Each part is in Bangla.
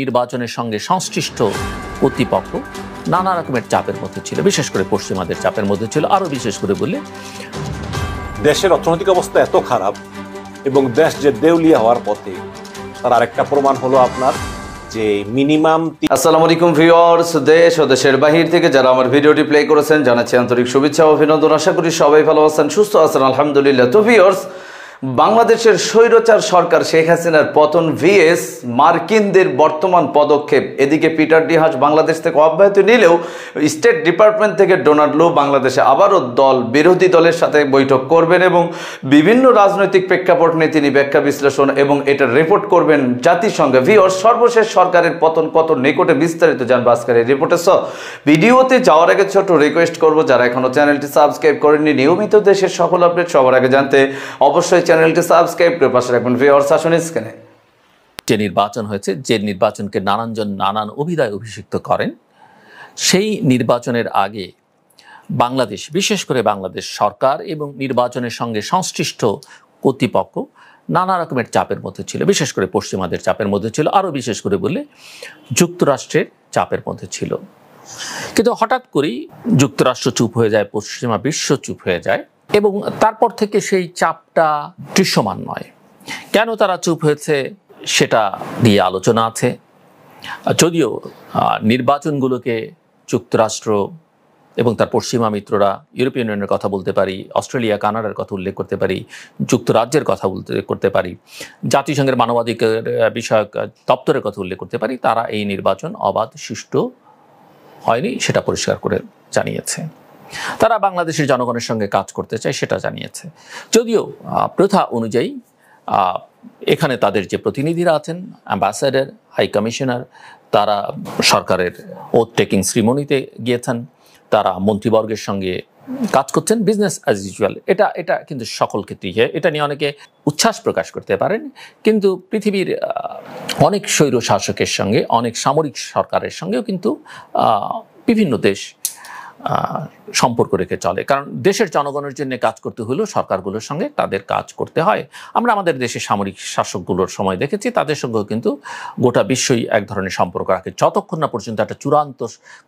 নির্বাচনের সঙ্গে সংশ্লিষ্ট কর্তৃপক্ষ নানা রকমের চাপের মধ্যে ছিল, বিশেষ করে পশ্চিমাদের চাপের মধ্যে ছিল। আরও বিশেষ করে বললে দেশের অর্থনৈতিক অবস্থা এত খারাপ এবং দেশ যে দেউলিয়া হওয়ার পথে, তার আরেকটা প্রমাণ হলো আপনার যে মিনিমাম। আসসালামু আলাইকুম ভিউয়ার্স, দেশ ও দেশের বাহির থেকে যারা আমার ভিডিওটি প্লে করেছেন জানাচ্ছি আন্তরিক শুভেচ্ছা ও অভিনন্দন। আশা করি সবাই ভালো আছেন, সুস্থ আছেন, আলহামদুলিল্লাহ। তো ভিউয়ার্স, বাংলাদেশের স্বৈরাচার সরকার শেখ হাসিনার পতন ভিএস মার্কিনদের বর্তমান পদক্ষেপ, এদিকে পিটার ডি হাস বাংলাদেশ থেকে অব্যাহতি নিলেও স্টেট ডিপার্টমেন্ট থেকে ডোনাল্ড লো বাংলাদেশে আবারও বিরোধী দলের সাথে বৈঠক করবেন এবং বিভিন্ন রাজনৈতিক প্রেক্ষাপট নিয়ে তিনি ব্যাখ্যা বিশ্লেষণ এবং এটা রিপোর্ট করবেন জাতিসংঘে। ভিউয়ার্স, সর্বশেষ সরকারের পতন কত নিকটে বিস্তারিত জানবো আজকের এই রিপোর্টে। ভিডিওতে যাওয়ার আগে ছোট রিকোয়েস্ট করবো, যারা এখনো চ্যানেলটি সাবস্ক্রাইব করেননি, নিয়মিত দেশের সকল আপডেট সবার আগে জানতে অবশ্যই চ্যানেলটি সাবস্ক্রাইব করে পাশে রাখবেন। ভিউয়ার্স, আসুন স্ক্রিনে। যে নির্বাচন হয়েছে, যে নির্বাচনকে নানানজন নানান অভিধায় অভিষিক্ত করেন, সেই নির্বাচনের আগে বাংলাদেশ, বিশেষ করে বাংলাদেশ সরকার এবং নির্বাচনের সঙ্গে সংশ্লিষ্ট কর্তৃপক্ষ নানা রকমের চাপের মধ্যে ছিল, বিশেষ করে পশ্চিমাদের চাপের মধ্যে ছিল। আরও বিশেষ করে বললে যুক্তরাষ্ট্রের চাপের মধ্যে ছিল। কিন্তু হঠাৎ করেই যুক্তরাষ্ট্র চুপ হয়ে যায়, পশ্চিমা বিশ্ব চুপ হয়ে যায় এবং তারপর থেকে সেই চাপটা দৃশ্যমান নয়। কেন তারা চুপ হয়েছে সেটা নিয়ে আলোচনা আছে। যদিও নির্বাচনগুলোকে যুক্তরাষ্ট্র এবং তার পশ্চিমা মিত্ররা, ইউরোপিয়ান ইউনিয়নের কথা বলতে পারি, অস্ট্রেলিয়া কানাডার কথা উল্লেখ করতে পারি, যুক্তরাজ্যের কথা করতে পারি, জাতিসংঘের মানবাধিকার বিষয়ক দপ্তরের কথা উল্লেখ করতে পারি, তারা এই নির্বাচন অবাধ সুষ্ঠু হয়নি সেটা পরিষ্কার করে জানিয়েছে। তারা বাংলাদেশের জনগণের সঙ্গে কাজ করতে চায় সেটা জানিয়েছে। যদিও প্রথা অনুযায়ী এখানে তাদের যে প্রতিনিধিরা আছেন, অ্যাম্বাসেডার, হাই কমিশনার, তারা সরকারের ওথ টেকিং সেরিমনিতে গিয়েছেন, তারা মন্ত্রীবর্গের সঙ্গে কাজ করছেন, বিজনেস অ্যাজ ইউজুয়াল। এটা কিন্তু সকল ক্ষেত্রেই হয়। এটা নিয়ে অনেকে উচ্ছ্বাস প্রকাশ করতে পারেন, কিন্তু পৃথিবীর অনেক স্বৈর শাসকের সঙ্গে, অনেক সামরিক সরকারের সঙ্গেও কিন্তু বিভিন্ন দেশ সম্পর্ক রেখে চলে। কারণ দেশের জনগণের জন্য কাজ করতে হলেও সরকারগুলোর সঙ্গে তাদের কাজ করতে হয়। আমরা আমাদের দেশের সামরিক শাসকগুলোর সময় দেখেছি, তাদের সঙ্গেও কিন্তু গোটা বিশ্বই এক ধরনের সম্পর্ক রাখে, যতক্ষণ না পর্যন্ত একটা চূড়ান্ত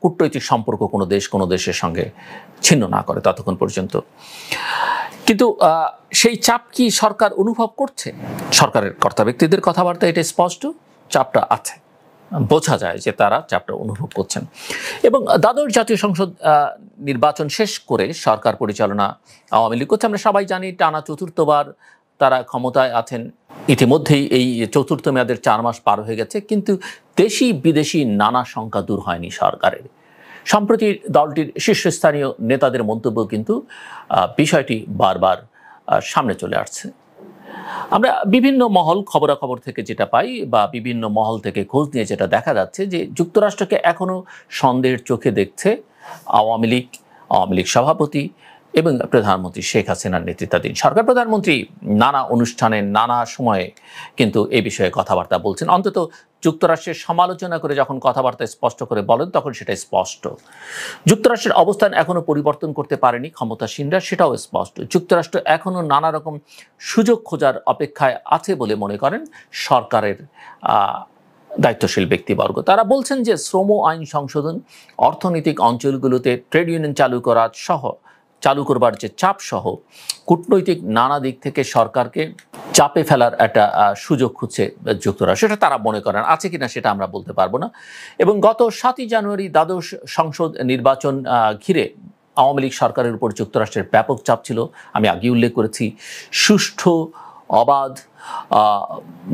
কূটনৈতিক সম্পর্ক কোনো দেশ কোনো দেশের সঙ্গে ছিন্ন না করে, ততক্ষণ পর্যন্ত। কিন্তু সেই চাপ কি সরকার অনুভব করছে? সরকারের কর্তা ব্যক্তিদের কথাবার্তা এটা স্পষ্ট, চাপটা আছে, বোঝা যায় যে তারা চাপটা অনুভব করছেন। এবং দ্বাদশ জাতীয় সংসদ নির্বাচন শেষ করে সরকার পরিচালনা আওয়ামী লীগ করছে। আমরা সবাই জানি টানা চতুর্থবার তারা ক্ষমতায় আছেন। ইতিমধ্যেই এই চতুর্থ মেয়াদের 4 মাস পার হয়ে গেছে, কিন্তু দেশি বিদেশি নানা শঙ্কা দূর হয়নি সরকারের। সম্প্রতি দলটির শীর্ষস্থানীয় নেতাদের মন্তব্য কিন্তু বিষয়টি বারবার সামনে চলে আসছে। আমরা বিভিন্ন মহল, খবরাখবর থেকে যেটা পাই বা বিভিন্ন মহল থেকে খোঁজ নিয়ে যেটা দেখা যাচ্ছে যে যুক্তরাষ্ট্রকে এখনও সন্দেহের চোখে দেখছে আওয়ামী লীগ সভাপতি এবং প্রধানমন্ত্রী শেখ হাসিনার নেতৃত্বাধীন সরকার। প্রধানমন্ত্রী নানা অনুষ্ঠানে নানা সময়ে কিন্তু এই বিষয়ে কথাবার্তা বলছেন। অন্তত যুক্তরাষ্ট্রের সমালোচনা করে যখন কথাবার্তা স্পষ্ট করে বলেন তখন সেটা স্পষ্ট। যুক্তরাষ্ট্রের অবস্থান এখনও পরিবর্তন করতে পারেনি ক্ষমতাসীনরা, সেটাও স্পষ্ট। যুক্তরাষ্ট্র এখনও নানা রকম সুযোগ খোঁজার অপেক্ষায় আছে বলে মনে করেন সরকারের দায়িত্বশীল ব্যক্তিবর্গ। তারা বলছেন যে শ্রম আইন সংশোধন, অর্থনৈতিক অঞ্চলগুলোতে ট্রেড ইউনিয়ন চালু করবার যে চাপ সহ কূটনৈতিক নানা দিক থেকে সরকারকে চাপে ফেলার একটা সুযোগ খুঁজছে যুক্তরাষ্ট্র। সেটা তারা মনে করেন, আছে কিনা সেটা আমরা বলতে পারবো না। এবং গত 7ই জানুয়ারি দ্বাদশ সংসদ নির্বাচন ঘিরে আওয়ামী লীগ সরকারের উপর যুক্তরাষ্ট্রের ব্যাপক চাপ ছিল। আমি আগে উল্লেখ করেছি, সুষ্ঠু, অবাধ,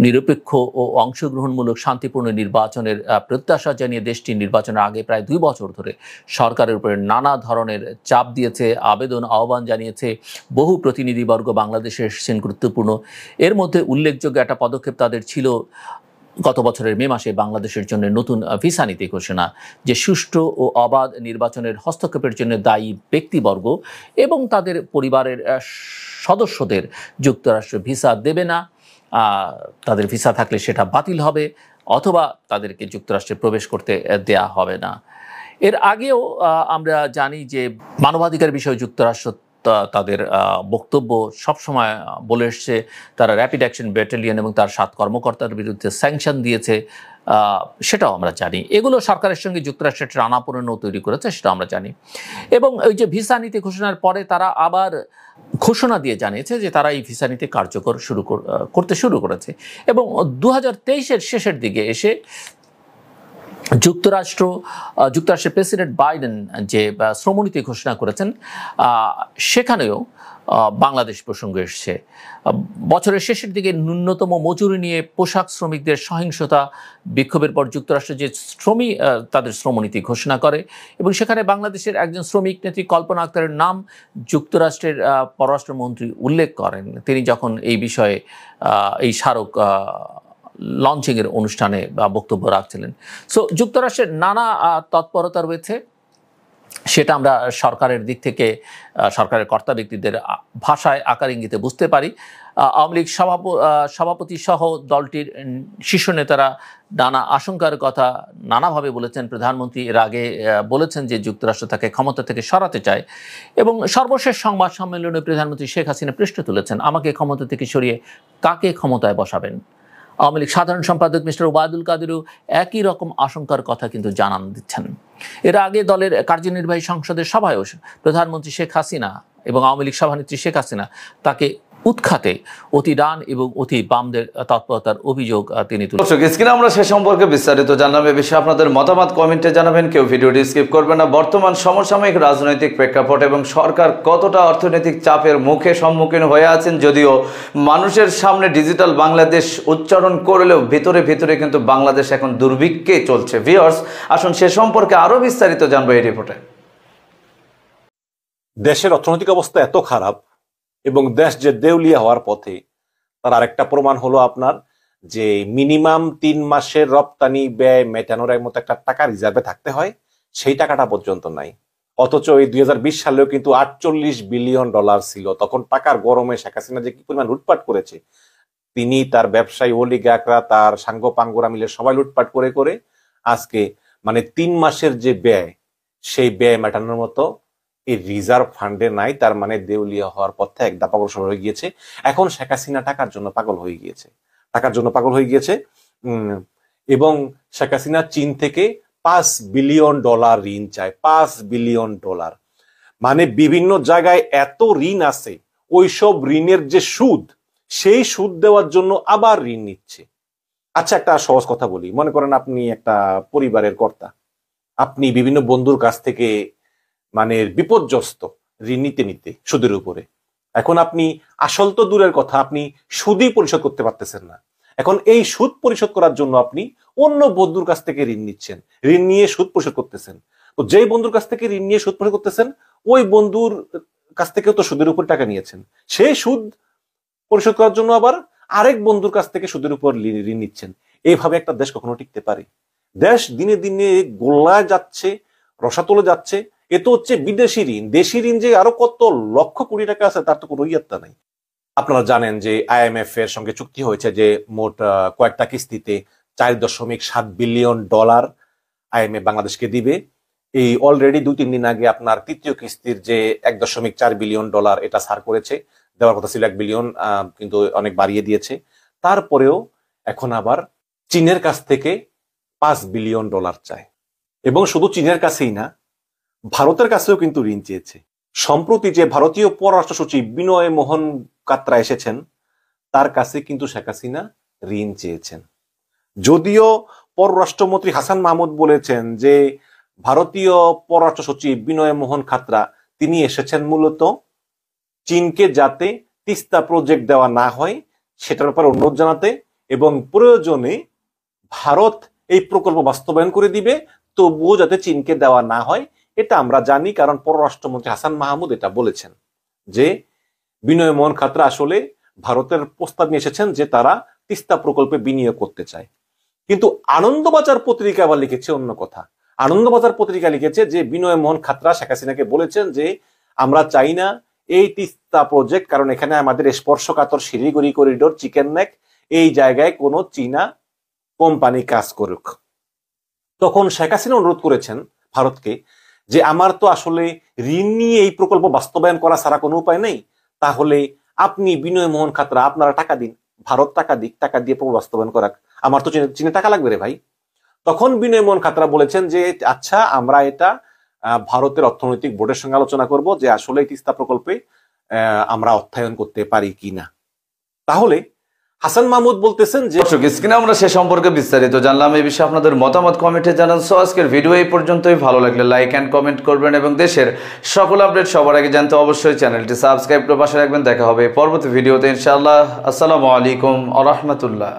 নিরপেক্ষ ও অংশগ্রহণমূলক শান্তিপূর্ণ নির্বাচনের প্রত্যাশা জানিয়ে দেশটি নির্বাচনের আগে প্রায় 2 বছর ধরে সরকারের উপরে নানা ধরনের চাপ দিয়েছে, আহ্বান জানিয়েছে। বহু প্রতিনিধিবর্গ বাংলাদেশে এসেছেন গুরুত্বপূর্ণ। এর মধ্যে উল্লেখযোগ্য একটা পদক্ষেপ তাদের ছিল গত বছরের মে মাসে বাংলাদেশের জন্য নতুন ভিসা নীতি ঘোষণা, যে সুষ্ঠু ও অবাধ নির্বাচনের হস্তক্ষেপের জন্য দায়ী ব্যক্তিবর্গ এবং তাদের পরিবারের সদস্যদের যুক্তরাষ্ট্র ভিসা দেবে না, তাদের ভিসা থাকলে সেটা বাতিল হবে অথবা তাদেরকে যুক্তরাষ্ট্রে প্রবেশ করতে দেয়া হবে না। এর আগেও আমরা জানি যে মানবাধিকার বিষয়ে যুক্তরাষ্ট্র তাদের বক্তব্য সবসময় বলে এসছে তারা র্যাপিড অ্যাকশন ব্যাটালিয়ন এবং তার 7 কর্মকর্তার বিরুদ্ধে স্যাংশন দিয়েছে, সেটাও আমরা জানি। এগুলো সরকারের সঙ্গে যুক্তরাষ্ট্রের টানাপোড়েন তৈরি করেছে, সেটা আমরা জানি। এবং ওই যে ভিসা নীতি ঘোষণার পরে তারা আবার ঘোষণা দিয়ে জানিয়েছে যে তারা এই ভিসা নীতি কার্যকর করতে শুরু করেছে। এবং 2023-এর শেষের দিকে এসে যুক্তরাষ্ট্রের প্রেসিডেন্ট বাইডেন যে শ্রমনীতি ঘোষণা করেছেন, সেখানেও বাংলাদেশ প্রসঙ্গ এসছে। বছরের শেষের দিকে ন্যূনতম মজুরি নিয়ে পোশাক শ্রমিকদের সহিংসতা বিক্ষোভের পর যুক্তরাষ্ট্র যে তাদের শ্রমনীতি ঘোষণা করে এবং সেখানে বাংলাদেশের একজন শ্রমিক নেত্রী কল্পনা আক্তারের নাম যুক্তরাষ্ট্রের পররাষ্ট্রমন্ত্রী উল্লেখ করেন তিনি যখন এই বিষয়ে এই স্মারক লঞ্চিংয়ের অনুষ্ঠানে বক্তব্য রাখছিলেন। সো যুক্তরাষ্ট্রের নানা তৎপরতা রয়েছে, সেটা আমরা সরকারের দিক থেকে সরকারের কর্তা ব্যক্তিদের ভাষায় আকার ইঙ্গিতে বুঝতে পারি। আওয়ামী লীগ সভাপতি সহ দলটির শীর্ষ নেতারা নানা আশঙ্কার কথা নানাভাবে বলেছেন। প্রধানমন্ত্রী এর আগে বলেছেন যে যুক্তরাষ্ট্র তাকে ক্ষমতা থেকে সরাতে চায় এবং সর্বশেষ সংবাদ সম্মেলনে প্রধানমন্ত্রী শেখ হাসিনা প্রশ্ন তুলেছেন, আমাকে ক্ষমতা থেকে সরিয়ে কাকে ক্ষমতায় বসাবেন? আওয়ামী লীগ সাধারণ সম্পাদক মিস্টার ওবায়দুল কাদেরও একই রকম আশঙ্কার কথা কিন্তু জানান দিচ্ছেন। এর আগে দলের কার্যনির্বাহী সংসদের সভায়ও প্রধানমন্ত্রী শেখ হাসিনা এবং আওয়ামী লীগ সভানেত্রী শেখ হাসিনা তাকে উৎখাতে অতি ডান এবং অতি বামদের তৎপরতার অভিযোগ তিনি তুলেছেন। দর্শক, স্ক্রিনে আমরা সে সম্পর্কে বিস্তারিত জানলাম। এ বিষয়ে আপনাদের মতামত কমেন্টে জানাবেন, কেউ ভিডিওটি স্কিপ করবেন না। বর্তমান সমসাময়িক রাজনৈতিক প্রেক্ষাপট এবং সরকার কতটা অর্থনৈতিক চাপের সম্মুখীন হয়ে আছেন, যদিও মানুষের সামনে ডিজিটাল বাংলাদেশ উচ্চারণ করলেও ভিতরে ভিতরে কিন্তু বাংলাদেশ এখন দুর্ভিক্ষে চলছে। ভিউয়ার্স, আসুন সে সম্পর্কে আরো বিস্তারিত জানবো এই রিপোর্টে। দেশের অর্থনৈতিক অবস্থা এত খারাপ এবং দেশ যে দেউলিয়া হওয়ার পথে, তার আরেকটা প্রমাণ হলো আপনার যে মিনিমাম 3 মাসের রপ্তানি ব্যয় মেটানোর মতো একটা টাকা রিজার্ভে থাকতে হয়, সেই টাকাটা পর্যন্ত নাই। অথচ এই 2020 সালেও কিন্তু $48 বিলিয়ন ছিল। তখন টাকার গরমে শেখ হাসিনা যে কি পরিমাণ লুটপাট করেছে, তিনি তার ব্যবসায়ী ওলিগাকরা তার সাঙ্গ পাঙ্গরা মিলে সবাই লুটপাট করে করে আজকে মানে 3 মাসের যে ব্যয়, সেই ব্যয় মেটানোর মতো এই রিজার্ভ ফান্ডে নাই। তার মানে দেউলিয়া হওয়ার পথে এক ধাপ অগ্রসর হয়ে গিয়েছে। এখন শেখ হাসিনা টাকার জন্য পাগল হয়ে গিয়েছে এবং শেখ হাসিনা চীন থেকে $5 বিলিয়ন ঋণ চায়। $5 বিলিয়ন, মানে বিভিন্ন জায়গায় এত ঋণ আছে, ওইসব ঋণের যে সুদ, সেই সুদ দেওয়ার জন্য আবার ঋণ নিচ্ছে। আচ্ছা, একটা সহজ কথা বলি। মনে করেন আপনি একটা পরিবারের কর্তা, আপনি বিভিন্ন বন্ধুর কাছ থেকে মানে বিপর্যস্ত ঋণ নিতে সুদের উপরে। এখন আপনি আসল তো দূরের কথা, আপনি সুদই পরিশোধ করতে পারতেছেন না। এখন এই সুদ পরিশোধ করার জন্য আপনি অন্য বন্ধুর কাছ থেকে ঋণ নিচ্ছেন, ঋণ নিয়ে সুদ পরিশোধ করতেছেন। তো যেই বন্ধুর কাছ থেকে ঋণ নিয়ে সুদ পরিশোধ করতেছেন, ওই বন্ধুর কাছ থেকেও তো সুদের উপর টাকা নিয়েছেন। সেই সুদ পরিশোধ করার জন্য আবার আরেক বন্ধুর কাছ থেকে সুদের উপর ঋণ নিচ্ছেন। এইভাবে একটা দেশ কখনো টিকতে পারে? দেশ দিনে দিনে গোল্লায় যাচ্ছে, রসাতলে যাচ্ছে। এ তো হচ্ছে বিদেশি ঋণ। দেশি ঋণ যে আরো কত লক্ষ কোটি টাকা আছে তার তো কোনো ইয়ত্তা নাই। আপনারা জানেন যে IMF এর সঙ্গে চুক্তি হয়েছে যে মোট কয়েকটা কিস্তিতে $4.7 বিলিয়ন IMF বাংলাদেশকে দিবে। এই অলরেডি 2-3 দিন আগে আপনার তৃতীয় কিস্তির যে $1.4 বিলিয়ন এটা সার করেছে। দেওয়ার কথা ছিল 1 বিলিয়ন, কিন্তু অনেক বাড়িয়ে দিয়েছে। তারপরেও এখন আবার চীনের কাছ থেকে $5 বিলিয়ন চায়। এবং শুধু চীনের কাছেই না, ভারতের কাছেও কিন্তু ঋণ চেয়েছে। সম্প্রতি যে ভারতীয় পররাষ্ট্র সচিব বিনয় মোহন কাত্রা এসেছেন, তার কাছে কিন্তু শেখ হাসিনা ঋণ চেয়েছেন। যদিও পররাষ্ট্রমন্ত্রী হাসান মাহমুদ বলেছেন যে ভারতীয় পররাষ্ট্র সচিব বিনয় মোহন কাত্রা তিনি এসেছেন মূলত চীনকে যাতে তিস্তা প্রজেক্ট দেওয়া না হয় সেটার ব্যাপারে অনুরোধ জানাতে, এবং প্রয়োজনে ভারত এই প্রকল্প বাস্তবায়ন করে দিবে, তবুও যাতে চীনকে দেওয়া না হয়। এটা আমরা জানি, কারণ পররাষ্ট্রমন্ত্রী হাসান মাহমুদ এটা বলেছেন যে বিনয় মোহন কাত্রা আসলে ভারতের প্রস্তাব নিয়ে এসেছেন যে তারা তিস্তা প্রকল্পে বিনিয়োগ করতে চায়। কিন্তু আনন্দবাজার পত্রিকা আবার লিখেছে অন্য কথা। আনন্দবাজার পত্রিকা লিখেছে যে বিনয় মোহন কাত্রা শেখ হাসিনাকে বলেছেন যে আমরা চাই না এই তিস্তা প্রজেক্ট, কারণ এখানে আমাদের স্পর্শকাতর শিলিগুড়ি করিডোর, চিকেন নেক, এই জায়গায় কোনো চীনা কোম্পানি কাজ করুক। তখন শেখ হাসিনা অনুরোধ করেছেন ভারতকে যে আমার তো আসলে ঋণ নিয়ে এই প্রকল্প বাস্তবায়ন করা ছাড়া কোনো উপায় নেই, তাহলে আপনি বিনয় মোহন খাতড়া আপনারা টাকা দিন, ভারত টাকা দিক, টাকা দিয়ে প্রকল্প বাস্তবায়ন করাক, আমার তো চীনে টাকা লাগবে রে ভাই। তখন বিনয় মোহন খাতড়া বলেছেন যে আচ্ছা আমরা এটা ভারতের অর্থনৈতিক বোর্ডের সঙ্গে আলোচনা করব যে আসলে তিস্তা প্রকল্পে আমরা অর্থায়ন করতে পারি কিনা। তাহলে হাসান মাহমুদ বলতেছেন যে দর্শক স্ক্রিনে আমরা সে সম্পর্কে বিস্তারিত জানলাম। এই বিষয়ে আপনাদের মতামত কমেন্টে জানান। সো আজকের ভিডিও এই পর্যন্তই। ভালো লাগলে লাইক এন্ড কমেন্ট করবেন এবং দেশের সকল আপডেট সবার আগে জানতে অবশ্যই চ্যানেলটি সাবস্ক্রাইব করে পাশে রাখবেন। দেখা হবে পরবর্তী ভিডিওতে ইনশাআল্লাহ। আসসালামু আলাইকুম ওয়া রাহমাতুল্লাহ।